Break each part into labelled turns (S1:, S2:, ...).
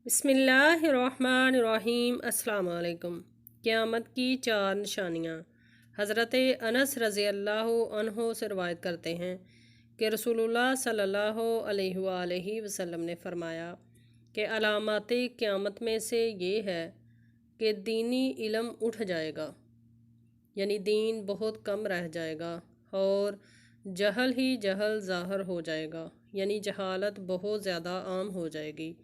S1: बिस्मिल्लाहिर्रहमानिर्रहीम। अस्सलाम वालेकुम। क़यामत की चार निशानियाँ। हज़रत अनस रज़ी अल्लाह अन्हो से रवायत करते हैं कि रसूलुल्लाह सल्लल्लाहु अलैहि वसल्लम ने फ़रमाया कि अलामात क़यामत में से ये है कि दीनी इल्म उठ जाएगा, यानी दीन बहुत कम रह जाएगा, और जहल ही जहल ज़ाहिर हो जाएगा, यानी जहालत बहुत ज़्यादा आम हो जाएगी,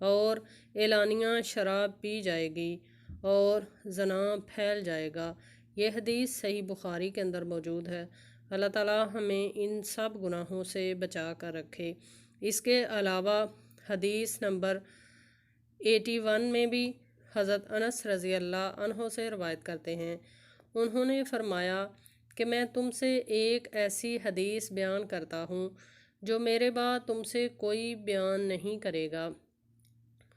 S1: और एलानिया शराब पी जाएगी और जना फैल जाएगा। यह हदीस सही बुखारी के अंदर मौजूद है। अल्लाह ताला हमें इन सब गुनाहों से बचा कर रखे। इसके अलावा हदीस नंबर 81 में भी हज़रत अनस रज़ी अल्लाह अन्हो से रवायत करते हैं। उन्होंने फ़रमाया कि मैं तुमसे एक ऐसी हदीस बयान करता हूँ जो मेरे बाद तुमसे कोई बयान नहीं करेगा।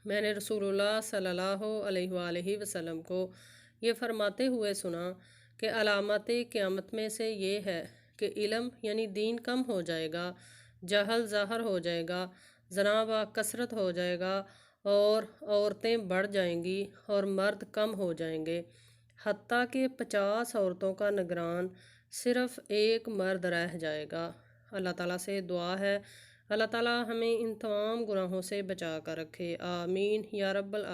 S1: मैंने रसूलुल्लाह सल्लल्लाहु अलैहि वसल्लम को ये फ़रमाते हुए सुना कि अलामत क़यामत में से ये है कि इल्म यानी दीन कम हो जाएगा, जहल ज़ाहिर हो जाएगा, ज़ना व कसरत हो जाएगा, और औरतें बढ़ जाएंगी और मर्द कम हो जाएंगे, हत्ता कि 50 औरतों का निगरान सिर्फ़ एक मर्द रह जाएगा। अल्लाह ताला से दुआ है अल्लाह ताला हमें इन तमाम गुनाहों से बचा कर रखे। आमीन या रब्बल